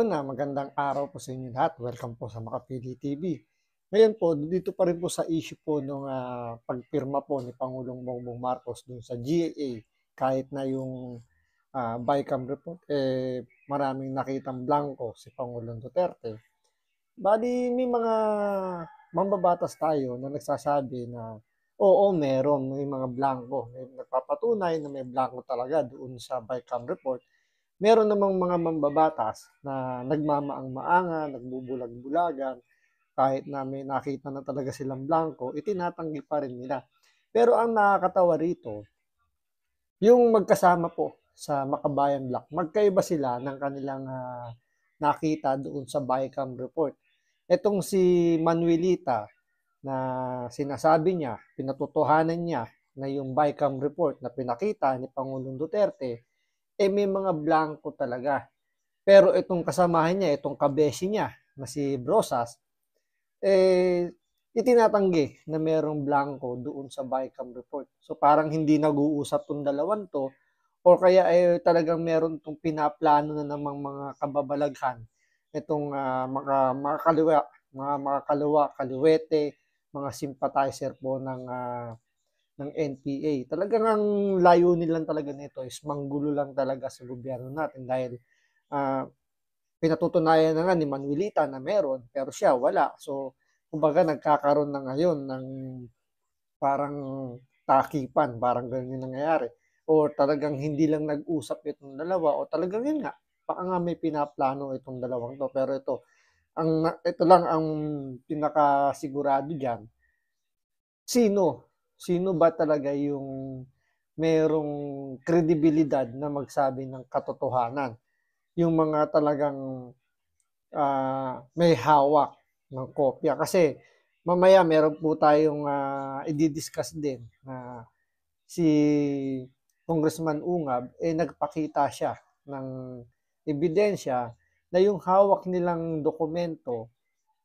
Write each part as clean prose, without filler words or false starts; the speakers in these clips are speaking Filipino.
Magandang araw po sa inyo lahat. Welcome po sa Makapili TV. Ngayon po, dito pa rin po sa issue po nung pagpirma po ni Pangulong Bongbong Marcos dun sa GAA, kahit na yung BICAM report, maraming nakitang blanco si Pangulong Duterte. Bali, may mga mambabatas tayo na nagsasabi na oo, may mga blanco. May nagpapatunay na may blanco talaga doon sa BICAM report. Meron namang mga mambabatas na nagmamaang-maangan, nagbubulag-bulagan, kahit na may nakita na talaga silang blanco, itinatanggi pa rin nila. Pero ang nakakatawa rito, yung magkasama po sa Makabayan Black, magkaiba sila ng kanilang nakita doon sa BICAM report. Etong si Manuelita na sinasabi niya, pinatotohanan niya na yung BICAM report na pinakita ni Pangulong Duterte, may mga blanco talaga. Pero itong kasamahan niya, itong kabeshi niya na si Brosas, itinatanggi na merong blanco doon sa BICAM report. So parang hindi nag-uusap tong dalawang to, o kaya talagang meron tong pinaplano na namang mga kababalaghan itong mga kaliwa, kaliwete, mga sympathizer po ng NPA. Talagang ang layunin lang talaga nito is manggulo lang talaga sa gobyerno natin dahil pinatutunayan na nga ni Manuelita na meron pero siya wala. So, kumbaga nagkakaroon na ngayon ng parang takipan, parang ganun yung nangyayari. O talagang hindi lang nag-usap itong dalawa o talagang yun nga, baka nga may pinaplano itong dalawang to. Pero ito lang ang pinakasigurado diyan. Sino ba talaga yung merong kredibilidad na magsabi ng katotohanan? Yung mga talagang may hawak ng kopya. Kasi mamaya meron po tayong i-discuss din na si Congressman Ungab, nagpakita siya ng ebidensya na yung hawak nilang dokumento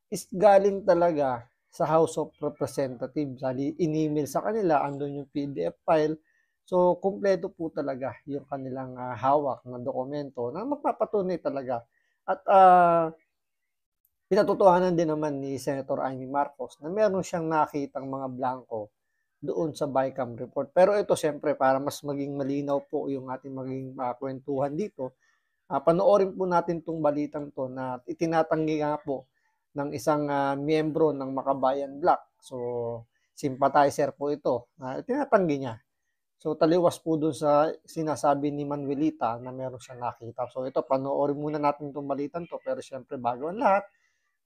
is galing talaga sa House of Representatives. In-email sa kanila, andun yung PDF file. So, kumpleto po talaga yung kanilang hawak na dokumento na magpapatunay talaga. At pinatotohanan din naman ni Senator Amy Marcos na meron siyang nakitang mga blanco doon sa BICAM report. Pero ito siyempre para mas maging malinaw po yung ating maging kwentuhan dito, panoorin po natin itong balitang to na itinatanggi nga po ng isang miyembro ng Makabayan Black. So, sympathizer po ito. Tinatanggi niya. So, taliwas po dun sa sinasabi ni Manuelita na meron siyang nakita. So, ito, panoorin muna natin itong balitan to. Pero syempre, bago ang lahat,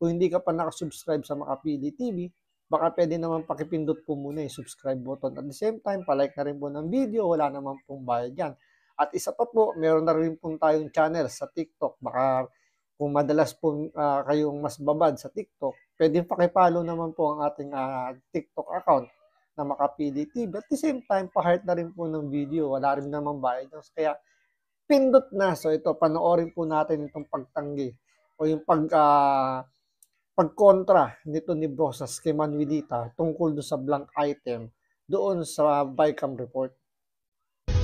kung hindi ka pa nakasubscribe sa Makapili TV, baka pwede naman pakipindot po muna yung subscribe button. At the same time, palike na rin po ng video. Wala naman pong bayad yan. At isa pa po, meron na rin po tayong channel sa TikTok. Baka kung madalas po kayong mas babad sa TikTok, pwedeng pakipollow naman po ang ating TikTok account na Makapili TV. At the same time, pa-heart na rin po ng video. Wala rin naman bayad. Kaya pindot na. So ito, panoorin po natin itong pagtanggi o yung pagkontra nito ni Brosas kay Manuelita tungkol doon sa blank item doon sa BICAM report.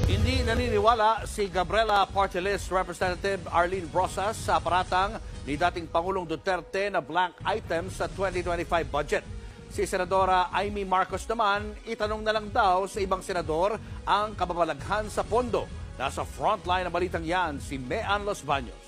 Hindi naniniwala si Gabriela Party List Representative Arlene Brosas sa paratang ni dating Pangulong Duterte na blank item sa 2025 budget. Si Senadora Amy Marcos naman, itanong na lang daw sa ibang senador ang kababalaghan sa pondo. Nasa frontline ng balitang yan si Mean Los Baños.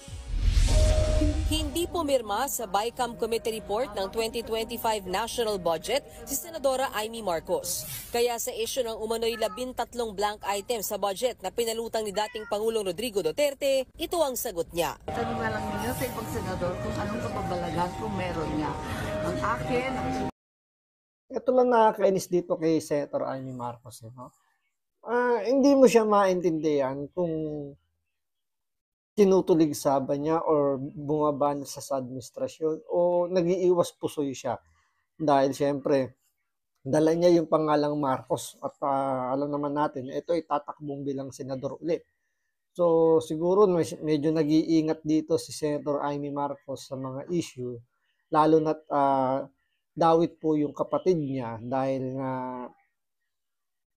Hindi pumirma sa BICAM Committee Report ng 2025 National Budget si Senadora Amy Marcos. Kaya sa issue ng umano'y 13 blank items sa budget na pinalutang ni dating Pangulong Rodrigo Duterte, ito ang sagot niya. Tanong na lang ninyo sa ibang senador kung anong kapabalaghan kung meron niya. Ang akin... Ito lang nakakainis dito kay Senator Amy Marcos. Hindi mo siya maintindihan kung tinutulig sa ba niya or bumaba sa administrasyon o nag-iiwas pusoy siya. Dahil siyempre, dala niya yung pangalang Marcos at alam naman natin, ito ay tatakbong bilang senador ulit. So siguro medyo nag-iingat dito si Senator Amy Marcos sa mga issue, lalo na't dawit po yung kapatid niya dahil nga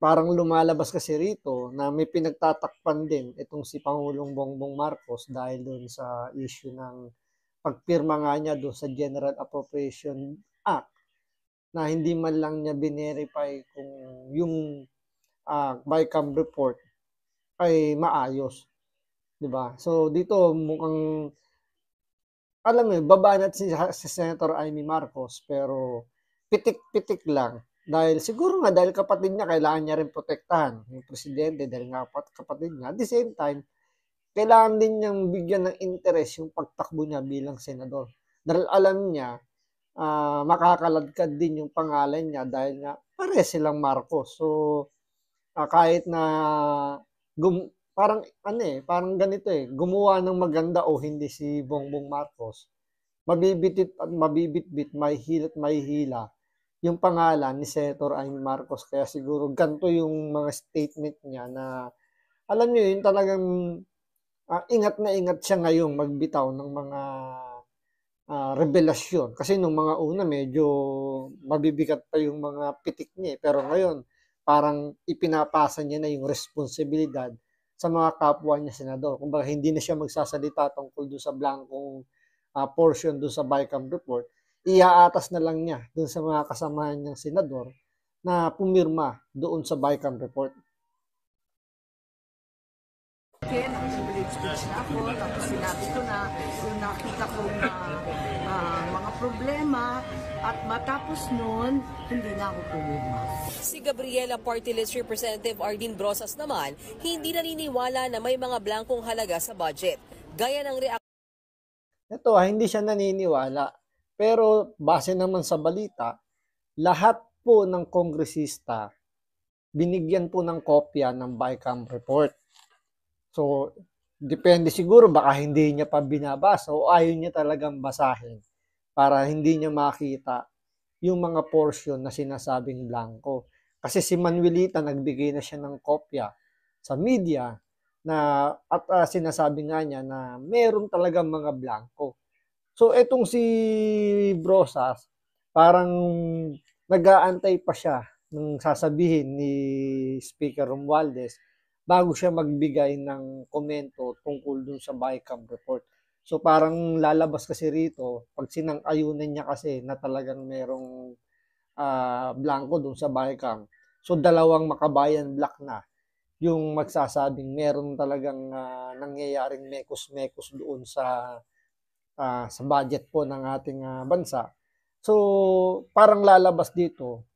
parang lumalabas kasi rito na may pinagtatakpan din itong si Pangulong Bongbong Marcos dahil doon sa issue ng pagpirma nga niya doon sa General Appropriation Act na hindi man lang niya binerify kung yung BICAM report ay maayos, 'di ba? So dito mukhang alam mo yun, babanat si Senator Amy Marcos pero pitik-pitik lang. Dahil siguro nga dahil kapatid niya kailangan niya rin protektahan yung presidente dahil nga kapatid niya. At the same time, kailangan din niyang bigyan ng interest yung pagtakbo niya bilang senador. Dahil alam niya, makakaladkad din yung pangalan niya dahil nga pare silang Marcos. So, kahit na parang ganito gumawa ng maganda o hindi si Bongbong Marcos, mabibitbit at mabibitbit, may hila't may hila yung pangalan ni Senator Amy Marcos. Kaya siguro ganito yung mga statement niya na alam niyo yun talagang ingat na ingat siya ngayong magbitaw ng mga revelasyon. Kasi nung mga una medyo mabibigat pa yung mga pitik niya pero ngayon parang ipinapasa niya na yung responsibilidad sa mga kapwa niya senador. Kumbaga hindi na siya magsasalita tungkol doon sa blankong portion doon sa BICAM report. Iaatas na lang niya doon sa mga kasamahan niyang senador na pumirma doon sa BICAM report. Ken, ang privilege speech na ako, tapos sinabi ko na yung nakita ko na mga problema at matapos nun, hindi na ako pumirma. Si Gabriela Party List Representative Arlene Brosas naman, hindi naniniwala na may mga blankong halaga sa budget. Gaya ng reaksyon. Ito, hindi siya naniniwala. Pero base naman sa balita, lahat po ng kongresista binigyan po ng kopya ng BICAM report. So, depende siguro, baka hindi niya pa binabasa o ayaw niya talagang basahin para hindi niya makita yung mga portion na sinasabing blanco. Kasi si Manuelita nagbigay na siya ng kopya sa media na at sinasabi nga niya na meron talagang mga blanco. So, etong si Brosas, parang nag-aantay pa siya ng sasabihin ni Speaker Romualdez bago siya magbigay ng komento tungkol dun sa BICAM report. So parang lalabas kasi rito, pag sinang-ayunan niya kasi na talagang merong blanco dun sa BICAM. So dalawang makabayan black na yung magsasabing meron talagang nangyayaring mekos-mekos doon sa budget po ng ating bansa. So parang lalabas dito,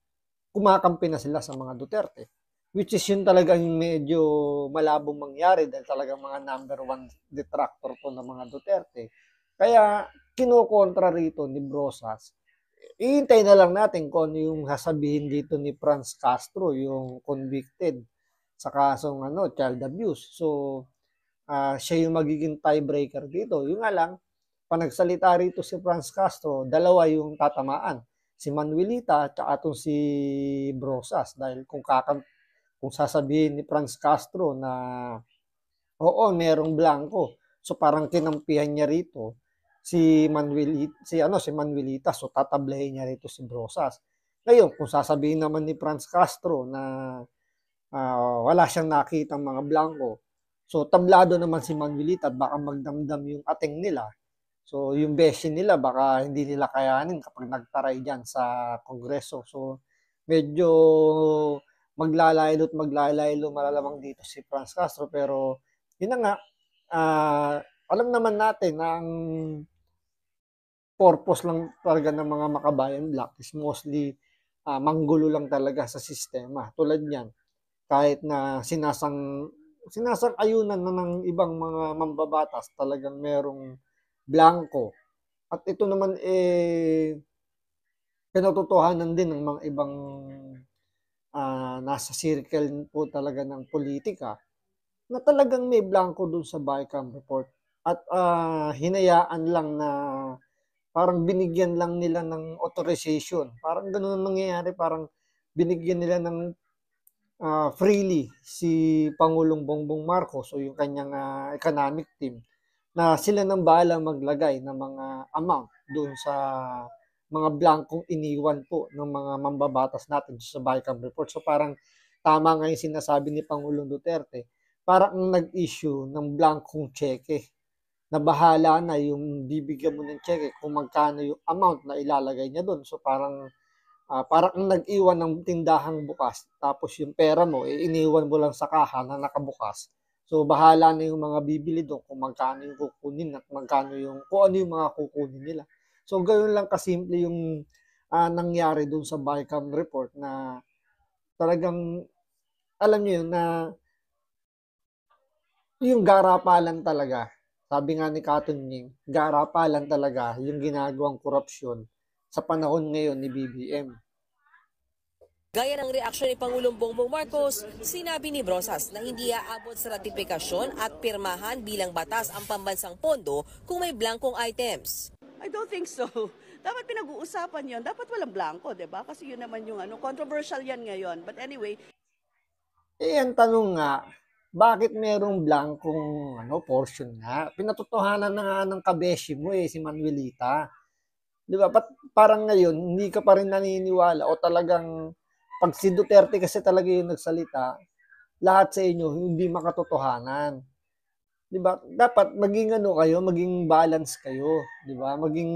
kumakampi na sila sa mga Duterte. Which is yun talagang medyo malabong mangyari dahil talagang mga number one detractor po ng mga Duterte. Kaya kinokontra rito ni Brosas. Ihintay na lang natin kung ano yung sasabihin dito ni Franz Castro, yung convicted sa kasong child abuse. So, siya yung magiging tiebreaker dito. Yung nga lang, panagsalita rito si Franz Castro, dalawa yung tatamaan. Si Manuelita at itong si Brosas. Dahil kung sasabihin ni Franz Castro na oo, merong blanco. So parang kinampihan niya rito si Manuelita. So tatablahin niya rito si Brosas. Ngayon, kung sasabihin naman ni Franz Castro na wala siyang nakitang mga blanco, so tablado naman si Manuelita at baka magdamdam yung ating nila. So yung beshi nila baka hindi nila kayanin kapag nagtaray dyan sa Kongreso. So medyo maglalaylo malalamang dito si Franz Castro. Pero yun na nga, alam naman natin na ang purpose lang talaga ng mga makabayan black is mostly manggulo lang talaga sa sistema. Tulad niyan, kahit na sinasang-ayunan na ng ibang mga mambabatas talagang merong blanco. At ito naman pinatutuhanan din ng mga ibang nasa circle po talaga ng politika na talagang may blanco dun sa BICAM report. At hinayaan lang na parang binigyan lang nila ng authorization. Parang ganun ang nangyayari. Parang binigyan nila ng freely si Pangulong Bongbong Marcos o yung kanyang economic team na sila nang bahala maglagay ng mga amount doon sa mga blankong iniwan po ng mga mambabatas natin sa BICAM report. So parang tama nga yung sinasabi ni Pangulong Duterte, parang nag-issue ng blankong cheque na bahala na yung bibigyan mo ng cheque kung magkano yung amount na ilalagay niya doon. So parang kang nag-iwan ng tindahang bukas tapos yung pera mo iniwan mo lang sa kaha na nakabukas. So bahala na yung mga bibili doon kung magkano yung kukunin at magkano kung ano yung mga kukunin nila. So ganoon lang kasimple yung nangyari doon sa BICAM report na talagang alam niyo yun na yung garapalan talaga. Sabi nga ni Katon Ying, garapalan talaga yung ginagawang korupsyon sa panahon ngayon ni BBM. Gaya ng reaksyon ni Pangulong Bongbong Marcos, sinabi ni Brosas na hindi aabot sa ratifikasyon at pirmahan bilang batas ang pambansang pondo kung may blankong items. I don't think so. Dapat pinag-uusapan yon. Dapat walang blanco, di ba? Kasi yun naman yung controversial yan ngayon. But anyway. Ang tanong nga, bakit merong blankong portion nga? Pinatotohanan na nga ng kabeshi mo si Manuelita. Di ba? Parang ngayon, hindi ka pa rin naniniwala o talagang pag si Duterte kasi talaga yung nagsalita, lahat sa inyo hindi makatotohanan. 'Di ba? Dapat maging maging balance kayo, 'di ba? Maging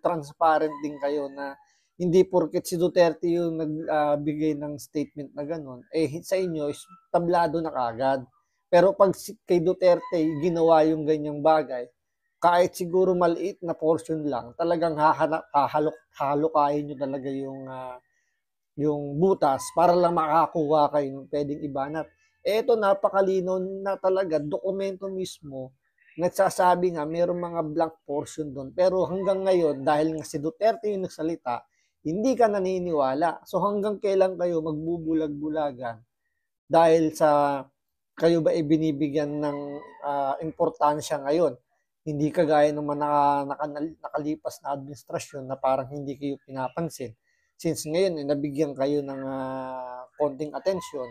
transparent din kayo na hindi porket si Duterte yung nagbigay ng statement na gano'n, sa inyo is tablado na kaagad. Pero pag kay Duterte ginawa yung ganyang bagay, kahit siguro maliit na portion lang, talagang hahalo-kain nyo talaga yung butas para lang makakuha kayo ng pwedeng ibanat. Ito napakalinaw na talaga, dokumento mismo, nagsasabi nga mayroong mga blank portion doon. Pero hanggang ngayon, dahil nga si Duterte yung nagsalita, hindi ka naniniwala. So hanggang kailan kayo magbubulag-bulagan dahil sa kayo ba binibigyan ng importansya ngayon? Hindi kagaya ng mga nakalipas na administrasyon na parang hindi kayo pinapansin. Since ngayon, nabigyan kayo ng konting atensyon,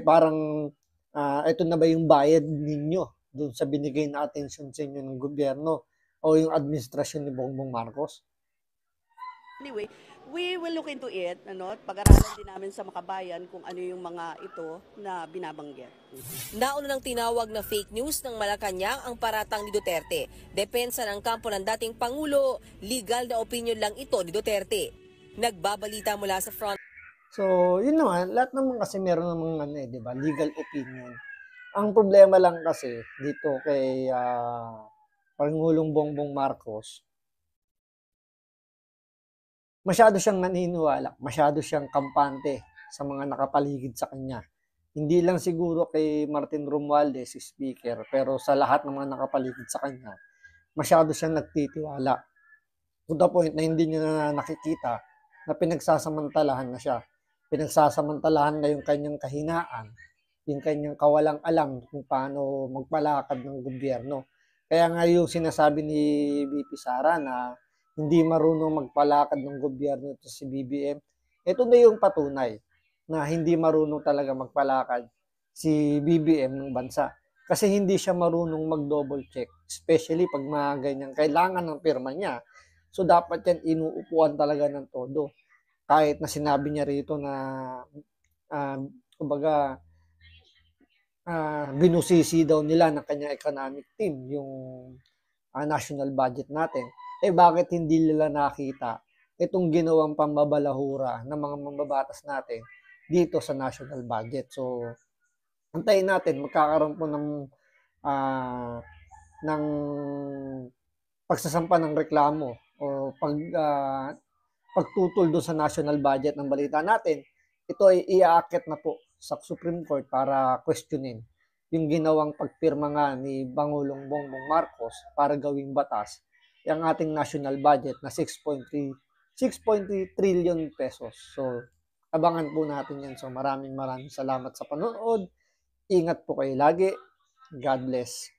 parang ito na ba yung bayad ninyo doon sa binigay na atensyon sa inyo ng gobyerno o yung administrasyon ni Bongbong Marcos? Anyway, we will look into it. Pag-aralan din namin sa Makabayan kung ano yung mga ito na binabanggit. Nauna nang tinawag na fake news ng Malacanang ang paratang ni Duterte. Depensa ng kampo ng dating Pangulo, legal na opinion lang ito ni Duterte. Nagbabalita mula sa front. So, yun naman, lahat naman kasi meron namang di ba, legal opinion. Ang problema lang kasi dito kay Pangulong Bongbong Marcos, masyado siyang naniniwala, masyado siyang kampante sa mga nakapaligid sa kanya. Hindi lang siguro kay Martin Romualdez, si speaker, pero sa lahat ng mga nakapaligid sa kanya, masyado siyang nagtitiwala. To the point na hindi niya na nakikita na pinagsasamantalahan na siya. Pinagsasamantalahan na yung kanyang kahinaan, yung kanyang kawalang alam kung paano magpalakad ng gobyerno. Kaya nga yung sinasabi ni VP Sara na hindi marunong magpalakad ng gobyerno ito si BBM, ito na yung patunay na hindi marunong talaga magpalakad si BBM ng bansa. Kasi hindi siya marunong mag-double check, especially pag mga ganyan kailangan ng pirma niya. So dapat yan inuupuan talaga ng todo. Kahit na sinabi niya rito na binusisi daw nila ng kanyang economic team yung national budget natin. Bakit hindi nila nakita itong ginawang pambabalahura ng mga mambabatas natin dito sa national budget? So, antayin natin, magkakaroon po ng pagsasampa ng reklamo o pagtutol doon sa national budget ng balita natin. Ito ay iaakit na po sa Supreme Court para questionin yung ginawang pagpirma nga ni Pangulong Bongbong Marcos para gawing batas yung ating national budget na 6.3 trillion pesos. So, abangan po natin yan. So, maraming salamat sa panonood. Ingat po kayo lagi. God bless.